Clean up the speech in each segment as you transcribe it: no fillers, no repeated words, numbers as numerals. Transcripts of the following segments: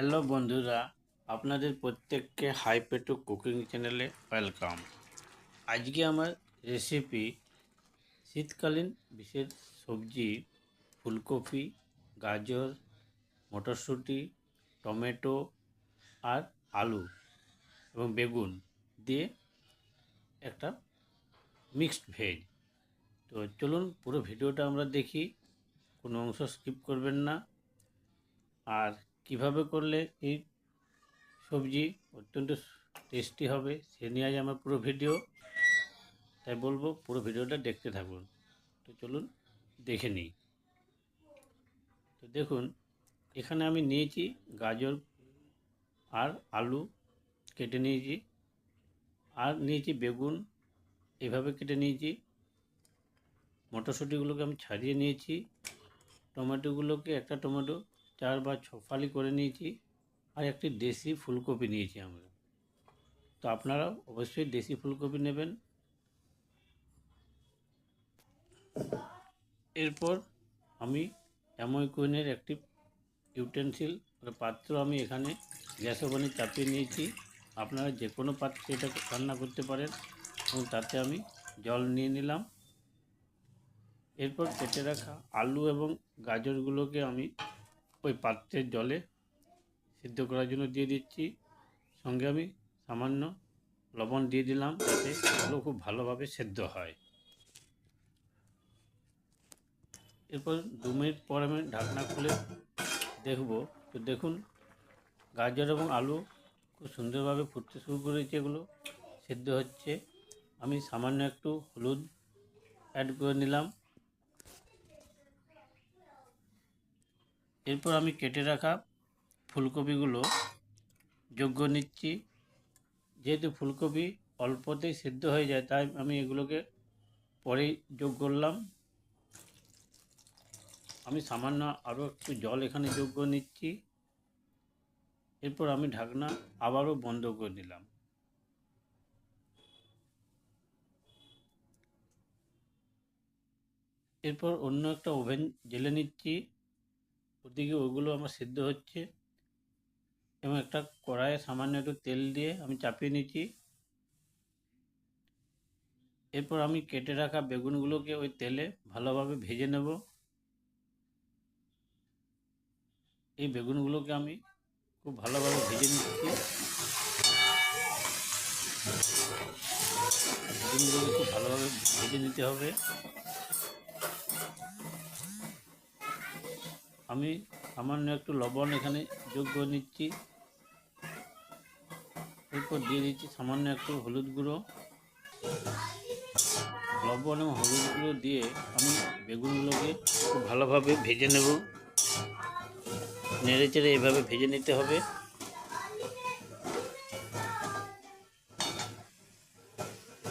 Hello বন্ধুরা, আপনাদের প্রত্যেককে হাইপেটু কুকিং চ্যানেলে ওয়েলকাম। আজকে আমার রেসিপি শীতকালীন বিশেষ সবজি ফুলকপি, গাজর, মটরশুঁটি, টমেটো আর আলু এবং বেগুন দিয়ে একটা মিক্সড ভেজ। তো চলুন পুরো ভিডিওটা আমরা দেখি, কোনো অংশ স্কিপ করবেন না। আর কিভাবে করলে এই সবজি অত্যন্ত টেস্টি হবে সে নিয়ে আজ আমার পুরো ভিডিও, তাই বলবো পুরো ভিডিওটা দেখতে থাকুন। তো চলুন দেখে নিই। তো দেখুন, এখানে আমি নিয়েছি গাজর আর আলু কেটে নিয়েছি, আর নিয়েছি বেগুন এভাবে কেটে নিয়েছি, মটরশুঁটিগুলোকে আমি ছাড়িয়ে নিয়েছি, টমেটোগুলোকে একটা টমেটো 4 বা 6 ফালি করে নিয়েছি, আর একটি দেশি ফুলকপি নিয়েছি আমরা। তো আপনারাও অবশ্যই দেশি ফুলকপি নেবেন। এরপর আমি অ্যামোকুইনের একটি ইউটেন্সিল পাত্র আমি এখানে গ্যাস ওভেনে চাপিয়ে নিয়েছি। আপনারা যে কোনো পাত্রে এটা রান্না করতে পারেন এবং তাতে আমি জল নিয়ে নিলাম। এরপর কেটে রাখা আলু এবং গাজরগুলোকে আমি ওই পাত্রের জলে সিদ্ধ করার জন্য দিয়ে দিচ্ছি। সঙ্গে আমি সামান্য লবণ দিয়ে দিলাম যাতে এগুলো খুব ভালোভাবে সেদ্ধ হয়। এরপর 2 মিনিট পর আমি ঢাকনা খুলে দেখব। তো দেখুন, গাজর এবং আলু খুব সুন্দরভাবে ফুটতে শুরু করেছে, এগুলো সেদ্ধ হচ্ছে। আমি সামান্য একটু হলুদ অ্যাড করে নিলাম। এরপর আমি কেটে রাখা ফুলকপিগুলো যোগ করে নিচ্ছি। যেহেতু ফুলকপি অল্পতেই সেদ্ধ হয়ে যায়, তাই আমি এগুলোকে পরেই যোগ করলাম। আমি সামান্য আরও একটু জল এখানে যোগ করে নিচ্ছি। এরপর আমি ঢাকনা আবারও বন্ধ করে দিলাম। এরপর অন্য একটা ওভেন জ্বেলে নিচ্ছি, ওদিকে ওগুলো আমার সিদ্ধ হচ্ছে, এবং একটা কড়াইয়ে সামান্য একটু তেল দিয়ে আমি চাপিয়ে নিচ্ছি। এরপর আমি কেটে রাখা বেগুনগুলোকে ওই তেলে ভালোভাবে ভেজে নেব। এই বেগুনগুলোকে আমি খুব ভালোভাবে ভেজে নিচ্ছি। বেগুনগুলোকে খুব ভালোভাবে ভেজে নিতে হবে। আমি সামান্য একটু লবণ এখানে যোগ করে নিচ্ছি। এরপর দিয়ে দিচ্ছি সামান্য একটু হলুদ গুঁড়ো। লবণ এবং হলুদ গুঁড়ো দিয়ে আমি বেগুনগুলোকে খুব ভালোভাবে ভেজে নেব। নেড়ে চেড়ে এভাবে ভেজে নিতে হবে।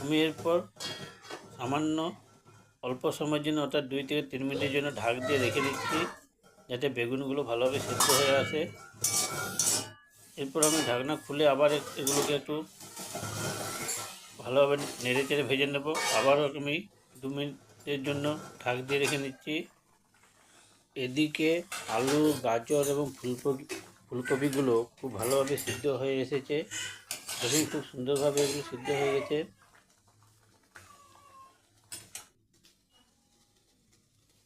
আমি এরপর সামান্য অল্প সময়ের জন্য, অর্থাৎ 2 থেকে 3 মিনিটের জন্য ঢাক দিয়ে রেখে দিচ্ছি, যাতে বেগুনগুলো ভালোভাবে সেদ্ধ হয়ে আসে। এরপর আমি ঢাকনা খুলে আবার এগুলোকে একটু ভালোভাবে নেড়ে চেড়ে ভেজে নেব। আবারও আমি 2 মিনিটের জন্য ঢাক দিয়ে রেখে নিচ্ছি। এদিকে আলু, গাজর এবং ফুলকপিগুলো খুব ভালোভাবে সিদ্ধ হয়ে এসেছে। দেখুন, খুব সুন্দরভাবে এগুলো সিদ্ধ হয়ে গেছে।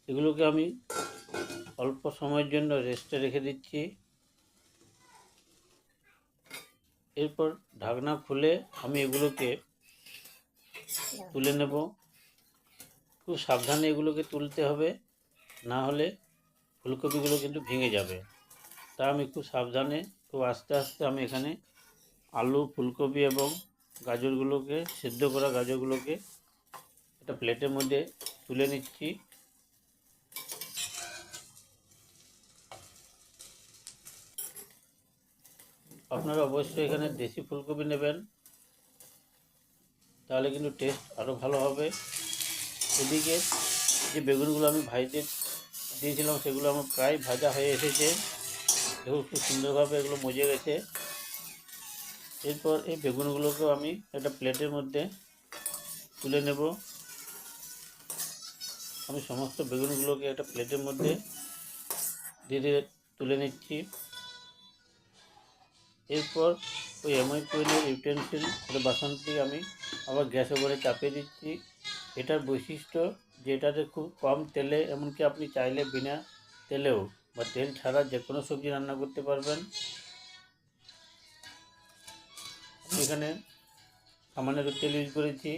এগুলোকে আমি অল্প সময়ের জন্য রেস্টে রেখে দিচ্ছি। এরপর ঢাকনা খুলে আমি এগুলোকে তুলে নেব। খুব সাবধানে এগুলোকে তুলতে হবে, না হলে ফুলকপিগুলো কিন্তু ভেঙে যাবে। তা আমি খুব সাবধানে, খুব আস্তে আস্তে আমি এখানে আলু, ফুলকপি এবং গাজরগুলোকে, সেদ্ধ করা গাজরগুলোকে একটা প্লেটের মধ্যে তুলে নিচ্ছি। আপনারা অবশ্যই এখানে দেশি ফুলকপি নেবেন, তাহলে কিন্তু টেস্ট আরও ভালো হবে। এদিকে যে বেগুনগুলো আমি ভাজতে দিয়েছিলাম সেগুলো আমার প্রায় ভাজা হয়ে এসেছে। দেখুন, খুব সুন্দরভাবে এগুলো মজে গেছে। এরপর এই বেগুনগুলোকেও আমি একটা প্লেটের মধ্যে তুলে নেব। আমি সমস্ত বেগুনগুলোকে একটা প্লেটের মধ্যে ধীরে ধীরে তুলে নিচ্ছি। এরপর ওই অ্যামোনিয়ামের ইউটেন্সিল বাসনটি আমি আবার গ্যাস ওভেনে চাপিয়ে দিচ্ছি। এটার বৈশিষ্ট্য যে এটাতে খুব কম তেলে, এমনকি আপনি চাইলে বিনা তেলেও বা তেল ছাড়া যে কোনো সবজি রান্না করতে পারবেন। আমি এখানে সামান্য একটু তেল ইউজ করেছি।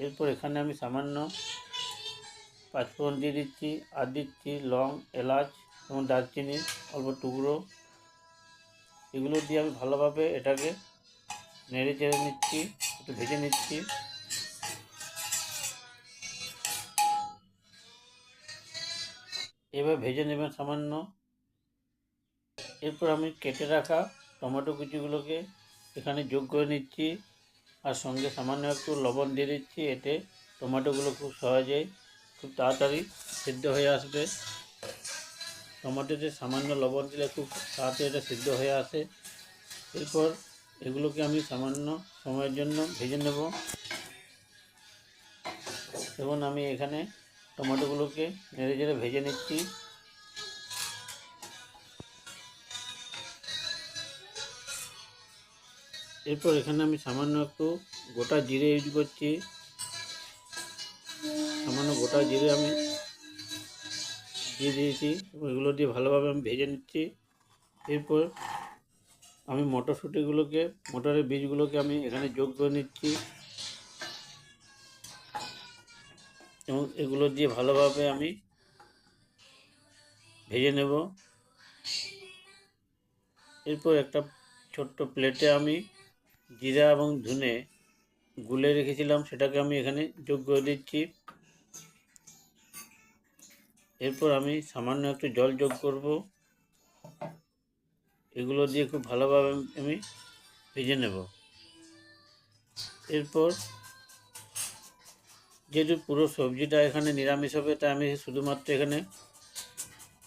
এরপর এখানে আমি সামান্য পাঁচফোড়ন দিয়ে দিচ্ছি, আর দিচ্ছি লং, এলাচ এবং দারচিনি অল্প টুকরো। এগুলো দিয়ে আমি ভালোভাবে এটাকে নেড়ে চেড়ে নিচ্ছি, একটু ভেজে নিচ্ছি। এবার ভেজে নেবেন সামান্য। এরপর আমি কেটে রাখা টমেটো কুচিগুলোকে এখানে যোগ করে নিচ্ছি, আর সঙ্গে সামান্য একটু লবণ দিয়ে দিচ্ছি। এতে টমেটোগুলো খুব সহজেই খুব তাড়াতাড়ি সিদ্ধ হয়ে আসবে। টমেটোতে সামান্য লবণ দিলে খুব তাড়াতাড়ি এটা সিদ্ধ হয়ে আসে। এরপর এগুলোকে আমি সামান্য সময়ের জন্য ভেজে নেব। এবং আমি এখানে টমেটোগুলোকে নেড়ে চেড়ে ভেজে নিচ্ছি। এরপর এখানে আমি সামান্য একটু গোটা জিরে ইউজ করছি। সামান্য গোটা জিরে আমি দিয়ে দিয়েছি এবং এগুলো দিয়ে ভালোভাবে আমি ভেজে নিচ্ছি। এরপর আমি মটরের বীজগুলোকে আমি এখানে যোগ করে নিচ্ছি এবং এগুলো দিয়ে ভালোভাবে আমি ভেজে নেব। এরপর একটা ছোট্ট প্লেটে আমি জিরা এবং ধনে গুলে রেখেছিলাম, সেটাকে আমি এখানে যোগ করে দিচ্ছি। এরপর আমি সামান্য একটু জল যোগ করব। এগুলো দিয়ে খুব ভালোভাবে আমি ভেজে নেব। এরপর যেহেতু পুরো সবজিটা এখানে নিরামিষ হবে, তাই আমি শুধুমাত্র এখানে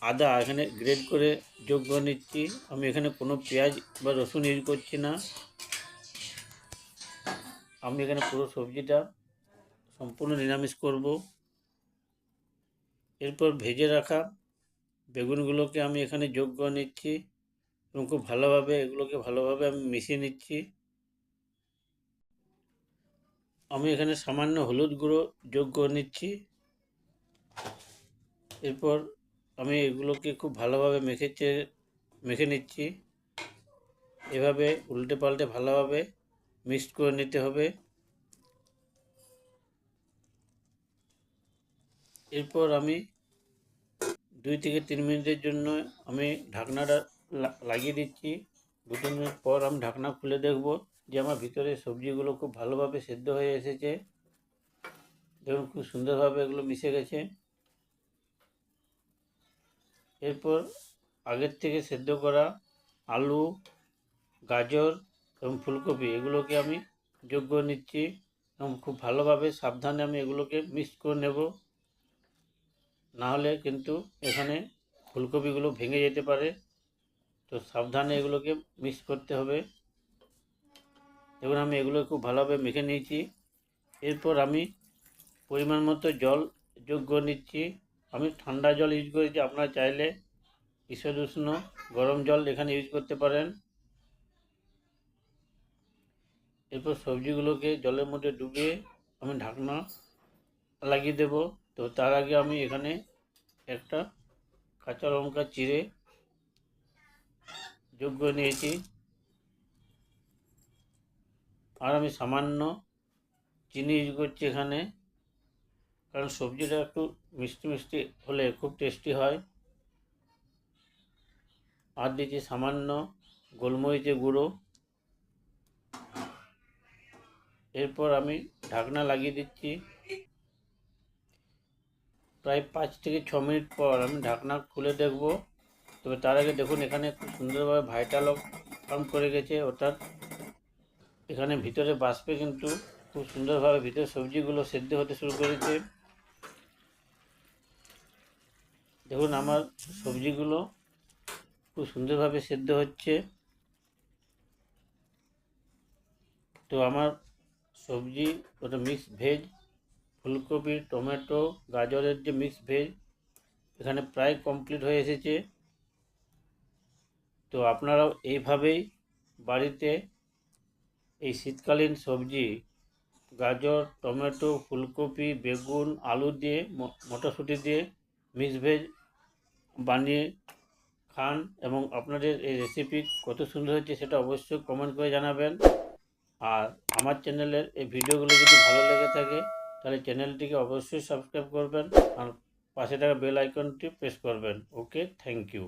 আদা এখানে গ্রেড করে যোগ করে নিচ্ছি। আমি এখানে কোনো পেঁয়াজ বা রসুন ইউজ করছি না। আমি এখানে পুরো সবজিটা সম্পূর্ণ নিরামিষ করব। এরপর ভেজে রাখা বেগুনগুলোকে আমি এখানে যোগ করে নিচ্ছি এবং খুব ভালোভাবে এগুলোকে আমি মিশিয়ে নিচ্ছি। আমি এখানে সামান্য হলুদ গুঁড়ো যোগ করে নিচ্ছি। এরপর আমি এগুলোকে খুব ভালোভাবে মেখে নিচ্ছি। এভাবে উল্টে পাল্টে ভালোভাবে মিক্সড করে নিতে হবে। এরপর আমি 2 থেকে 3 মিনিটের জন্য আমি ঢাকনাটা লাগিয়ে দিচ্ছি। 2-3 মিনিট পর আমি ঢাকনা খুলে দেখব যে আমার ভিতরে সবজিগুলো খুব ভালোভাবে সেদ্ধ হয়ে এসেছে। দেখুন খুব সুন্দরভাবে এগুলো মিশে গেছে। এরপর আগের থেকে সেদ্ধ করা আলু, গাজর এবং ফুলকপি এগুলোকে আমি যোগ করে নিচ্ছি এবং খুব ভালোভাবে সাবধানে আমি এগুলোকে মিক্স করে নেব। নাহলে কিন্তু এখানে ফুলকপিগুলো ভেঙে যেতে পারে, তো সাবধানে এগুলোকে মিক্স করতে হবে। দেখুন আমি এগুলো খুব ভালোভাবে মেখে নিয়েছি। এরপর আমি পরিমাণ মতো জল যোগ করে নিচ্ছি। আমি ঠান্ডা জল ইউজ করেছি, আপনারা চাইলে ঈষদুষ্ণ গরম জল এখানে ইউজ করতে পারেন। এরপর সবজিগুলোকে জলের মধ্যে ডুবিয়ে আমি ঢাকনা লাগিয়ে দেব। তো তার আগে আমি এখানে একটা কাঁচা লঙ্কা চিড়ে যোগ করে নিয়েছি, আর আমি সামান্য চিনি ইউজ করছি এখানে, কারণ সবজিটা একটু মিষ্টি মিষ্টি হলে খুব টেস্টি হয়। আর দিচ্ছি সামান্য গোলমরিচের গুঁড়ো। এরপর আমি ঢাকনা লাগিয়ে দিচ্ছি। প্রায় 5 থেকে 6 মিনিট পর আমি ঢাকনা খুলে দেখব। তবে তার আগে দেখুন এখানে খুব সুন্দরভাবে ভাইটাল ফর্ম করে গেছে, অর্থাৎ এখানে ভিতরে বাষ্পে কিন্তু খুব সুন্দরভাবে ভিতরে সবজিগুলো সেদ্ধ হতে শুরু করেছে। দেখুন আমার সবজিগুলো খুব সুন্দরভাবে সেদ্ধ হচ্ছে। তো আমার সবজি ওটা মিক্স ভেজ, ফুলকপি, টমেটো, গাজরের যে মিক্স ভেজ এখানে প্রায় কমপ্লিট হয়ে এসেছে। তো আপনারাও এইভাবেই বাড়িতে এই শীতকালীন সবজি গাজর, টমেটো, ফুলকপি, বেগুন, আলু দিয়ে মটরশুঁটি দিয়ে মিক্স ভেজ বানিয়ে খান এবং আপনাদের এই রেসিপি কত সুন্দর হয়েছে সেটা অবশ্যই কমেন্ট করে জানাবেন। আর আমার চ্যানেলের এই ভিডিওগুলো যদি ভালো লেগে থাকে তাহলে চ্যানেলটিকে অবশ্যই সাবস্ক্রাইব করবেন আর পাশে থাকা বেল আইকনটি প্রেস করবেন। ওকে, থ্যাংক ইউ।